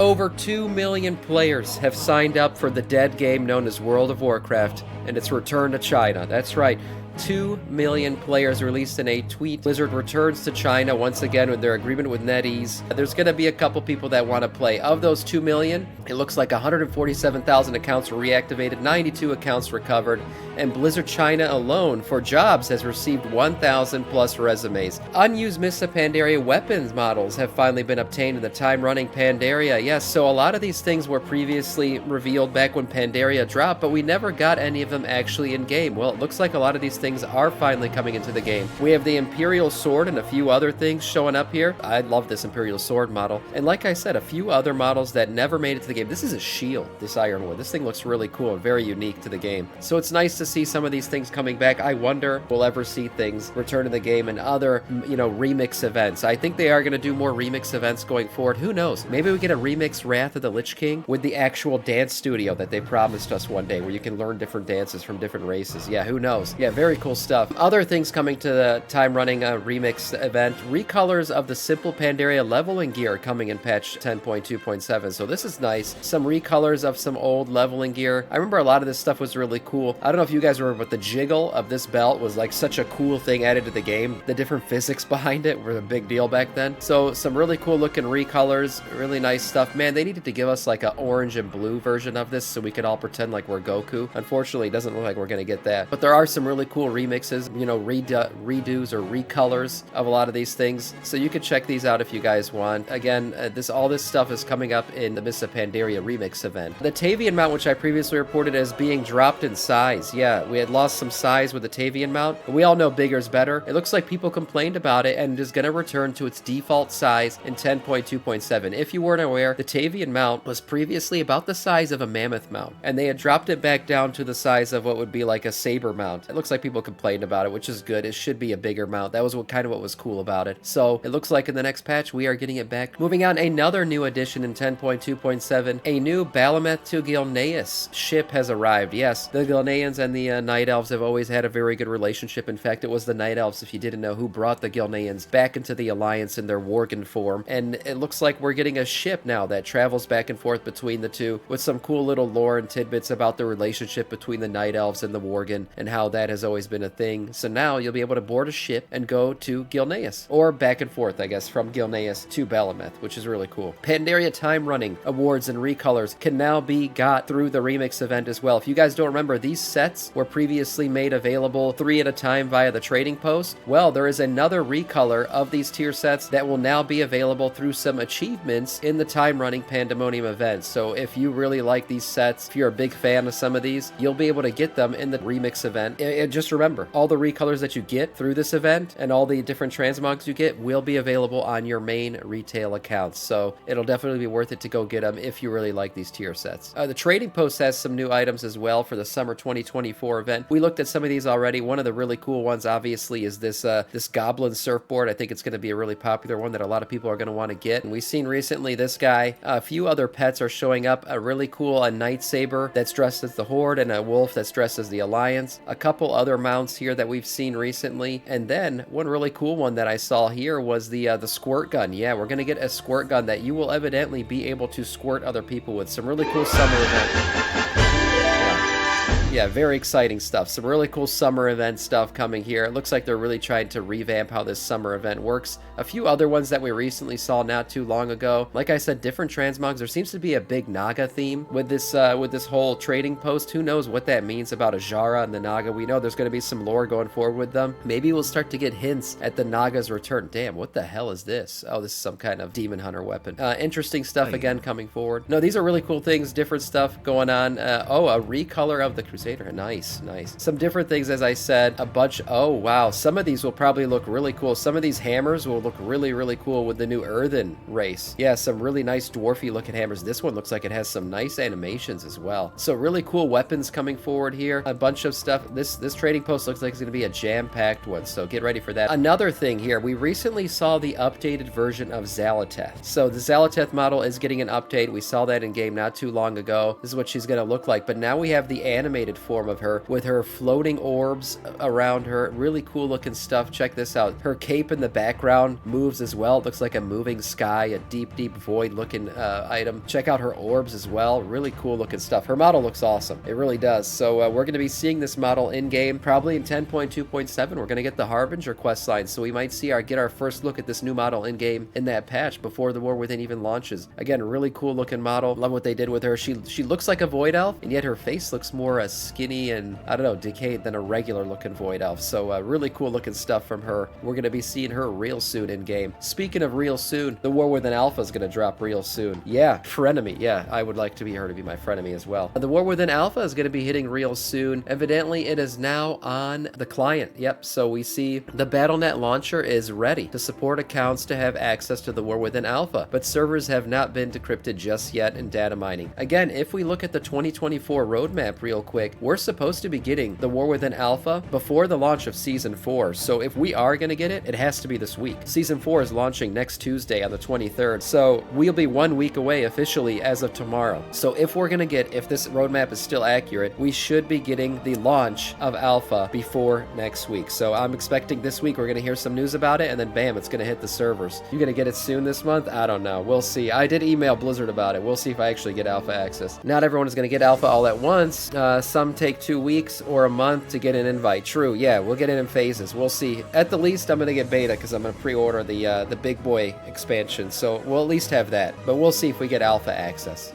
Over 2 million players have signed up for the dead game known as World of Warcraft and its return to China. That's right. 2 million players released in a tweet. Blizzard returns to China once again with their agreement with NetEase. There's going to be a couple people that want to play. Of those 2 million, it looks like 147,000 accounts were reactivated, 92 accounts recovered, and Blizzard China alone for jobs has received 1,000 plus resumes. Unused Mists of Pandaria weapons models have finally been obtained in the time-running Pandaria. Yes, so a lot of these things were previously revealed back when Pandaria dropped, but we never got any of them actually in-game. Well, it looks like a lot of these things are finally coming into the game. We have the Imperial Sword and a few other things showing up here. I love this Imperial Sword model. And like I said, a few other models that never made it to the game. This is a shield, this Ironwood. This thing looks really cool and very unique to the game. So it's nice to see some of these things coming back. I wonder if we'll ever see things return to the game and other, remix events. I think they are going to do more remix events going forward. Who knows? Maybe we get a remix Wrath of the Lich King with the actual dance studio that they promised us one day where you can learn different dances from different races. Yeah, who knows? Yeah, very cool stuff. Other things coming to the time-running remix event. Recolors of the Simple Pandaria leveling gear coming in patch 10.2.7. So this is nice. Some recolors of some old leveling gear. I remember a lot of this stuff was really cool. I don't know if you guys remember, but the jiggle of this belt was like such a cool thing added to the game. The different physics behind it were a big deal back then. So some really cool looking recolors. Really nice stuff. Man, they needed to give us like an orange and blue version of this so we could all pretend like we're Goku. Unfortunately, it doesn't look like we're going to get that. But there are some really cool remixes, redos or recolors of a lot of these things. So you can check these out if you guys want. Again, all this stuff is coming up in the Mists of Pandaria remix event. The Tavian mount, which I previously reported as being dropped in size. Yeah, we had lost some size with the Tavian mount, but we all know bigger's better. It looks like people complained about it and is going to return to its default size in 10.2.7. If you weren't aware, the Tavian mount was previously about the size of a mammoth mount, and they had dropped it back down to the size of what would be like a saber mount. It looks like people complained about it, which is good. It should be a bigger mount. That was what was cool about it. So it looks like in the next patch we are getting it back. Moving on, another new addition in 10.2.7, a new Balameth to Gilneas ship has arrived. Yes, the Gilneans and the Night Elves have always had a very good relationship. In fact, it was the Night Elves, if you didn't know, who brought the Gilneans back into the Alliance in their Worgen form. And it looks like we're getting a ship now that travels back and forth between the two with some cool little lore and tidbits about the relationship between the Night Elves and the Worgen and how that has always been a thing. So now you'll be able to board a ship and go to Gilneas, or back and forth, I guess, from Gilneas to Balameth, which is really cool. Pandaria time running awards and recolors can now be got through the remix event as well. If you guys don't remember, these sets were previously made available 3 at a time via the trading post. Well, there is another recolor of these tier sets that will now be available through some achievements in the time running Pandemonium event. So if you really like these sets, if you're a big fan of some of these, you'll be able to get them in the remix event. And just remember, all the recolors that you get through this event and all the different transmogs you get will be available on your main retail accounts. So it'll definitely be worth it to go get them if you really like these tier sets. The trading post has some new items as well for the summer 2024 event. We looked at some of these already. One of the really cool ones obviously is this goblin surfboard. I think it's going to be a really popular one that a lot of people are going to want to get. And we've seen recently this guy. A few other pets are showing up. A really cool night saber that's dressed as the Horde and a wolf that's dressed as the Alliance. A couple other mounts here that we've seen recently. And then one really cool one that I saw here was the squirt gun. Yeah, we're going to get a squirt gun that you will evidently be able to squirt other people with. Some really cool summer event. Yeah, very exciting stuff. Some really cool summer event stuff coming here. It looks like they're really trying to revamp how this summer event works. A few other ones that we recently saw not too long ago. Like I said, different transmogs. There seems to be a big Naga theme with this whole trading post. Who knows what that means about Ajara and the Naga? We know there's going to be some lore going forward with them. Maybe we'll start to get hints at the Naga's return. Damn, what the hell is this? Oh, this is some kind of demon hunter weapon. Interesting stuff again coming forward. No, these are really cool things. Different stuff going on. A recolor of the Crusader. Nice. Some different things, as I said. A bunch. Oh, wow. Some of these will probably look really cool. Some of these hammers will look really, really cool with the new Earthen race. Yeah, some really nice dwarfy looking hammers. This one looks like it has some nice animations as well. So really cool weapons coming forward here. A bunch of stuff. This trading post looks like it's going to be a jam-packed one, so get ready for that. Another thing here, we recently saw the updated version of Zalateth. So the Zalateth model is getting an update. We saw that in game not too long ago. This is what she's going to look like, but now we have the animated animated form of her with her floating orbs around her. Really cool looking stuff. Check this out. Her cape in the background moves as well. It looks like a moving sky, a deep, deep void looking item. Check out her orbs as well. Really cool looking stuff. Her model looks awesome. It really does. So we're going to be seeing this model in game probably in 10.2.7. We're going to get the Harbinger quest line, so we might get our first look at this new model in game in that patch before the War Within even launches. Again, really cool looking model. Love what they did with her. She looks like a void elf, and yet her face looks more skinny and, I don't know, decayed than a regular looking void elf. So really cool looking stuff from her. We're going to be seeing her real soon in game. Speaking of real soon, the War Within Alpha is going to drop real soon. Yeah, frenemy. Yeah, I would like to be her to be my frenemy as well. The War Within Alpha is going to be hitting real soon. Evidently, it is now on the client. Yep, so we see the BattleNet launcher is ready to support accounts to have access to the War Within Alpha, but servers have not been decrypted just yet in data mining. Again, if we look at the 2024 roadmap real quick, we're supposed to be getting the War Within Alpha before the launch of Season 4, so if we are going to get it, it has to be this week. Season 4 is launching next Tuesday on the 23rd, so we'll be 1 week away officially as of tomorrow. So if we're going to get, if this roadmap is still accurate, we should be getting the launch of Alpha before next week. So I'm expecting this week we're going to hear some news about it, and then bam, it's going to hit the servers. You going to get it soon this month? I don't know. We'll see. I did email Blizzard about it. We'll see if I actually get Alpha access. Not everyone is going to get Alpha all at once. Some take 2 weeks or a month to get an invite. True. Yeah, we'll get it in phases. We'll see. At the least, I'm going to get beta because I'm going to pre-order the big boy expansion. So we'll at least have that. But we'll see if we get Alpha access.